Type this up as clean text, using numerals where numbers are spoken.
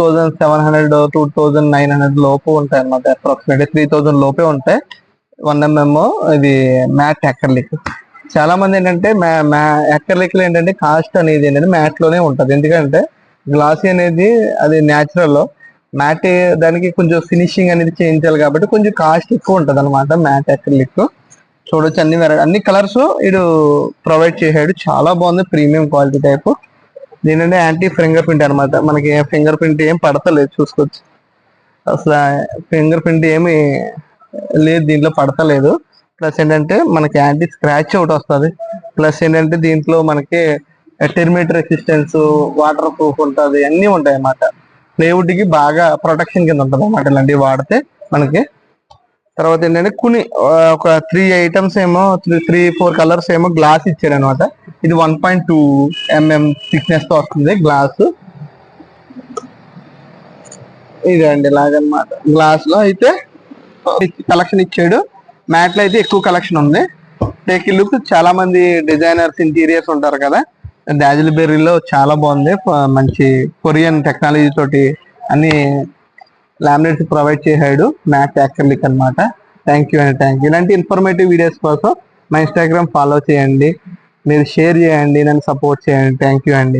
2700 2900 లోపు ఉంటాయి అన్నమాట. అప్రాక్సిమేట్లీ 3000 లోపే ఉంటాయి 1mm ఇది మ్యాట్ యాక్రిలిక్. చాలా మంది ఏంటంటే యాక్రిలిక్ లో ఏంటంటే కాస్ట్ అనేది ఏంటంటే మ్యాట్ లోనే ఉంటది. ఎందుకంటే గ్లాసీ అనేది అది న్యాచురల్, మ్యాట్ దానికి కొంచెం ఫినిషింగ్ అనేది చేయించాలి కాబట్టి కొంచెం కాస్ట్ ఎక్కువ ఉంటది అనమాట మ్యాట్ యాక్రిలిక్. చూడొచ్చు అన్ని కలర్స్ ఇడు ప్రొవైడ్ చేశాడు. చాలా బాగుంది, ప్రీమియం క్వాలిటీ టైప్. దీనింటే యాంటీ ఫింగర్ ప్రింట్ అనమాట. మనకి ఫింగర్ ప్రింట్ ఏం పడతలేదు, చూసుకోవచ్చు. అసలు ఫింగర్ ప్రింట్ ఏమి లేదు, దీంట్లో పడతలేదు. ప్లస్ ఏంటంటే మనకి యాంటీ స్క్రాచ్ ఒకటి వస్తుంది. ప్లస్ ఏంటంటే దీంట్లో మనకి టెర్మినేటర్ రెసిస్టెన్స్, వాటర్ ప్రూఫ్ ఉంటుంది, అన్నీ ఉంటాయి అన్నమాట. ప్లేవుడ్ కి బాగా ప్రొటెక్షన్ కింద ఉంటుంది అన్నమాట ఇలాంటివి వాడితే మనకి. తర్వాత ఏంటంటే ఒక 3 ఐటమ్స్ ఏమో 3-4 కలర్స్ ఏమో గ్లాస్ ఇచ్చాడు అనమాట. ఇది 1.2mm థిక్నెస్ తో వస్తుంది గ్లాస్. ఇదండి ఇలాగనమాట. గ్లాస్ లో అయితే కలెక్షన్ ఇచ్చాడు, మ్యాట్ లో అయితే ఎక్కువ కలెక్షన్ ఉంది. Take look. చాలా మంది డిజైనర్స్ ఇంటీరియర్స్ ఉంటారు కదా, డాజిల్ బెర్రీలో చాలా బాగుంది. మంచి కొరియన్ టెక్నాలజీ తోటి అన్ని లామినేట్స్ ప్రొవైడ్ చేశాడు మ్యాట్ యాక్రిలిక్ అనమాట. Thank you. ఇలాంటి ఇన్ఫర్మేటివ్ వీడియోస్ కోసం మా ఇన్స్టాగ్రామ్ ఫాలో చేయండి, మీరు షేర్ చేయండి, నన్ను సపోర్ట్ చేయండి. థ్యాంక్ యూ అండి.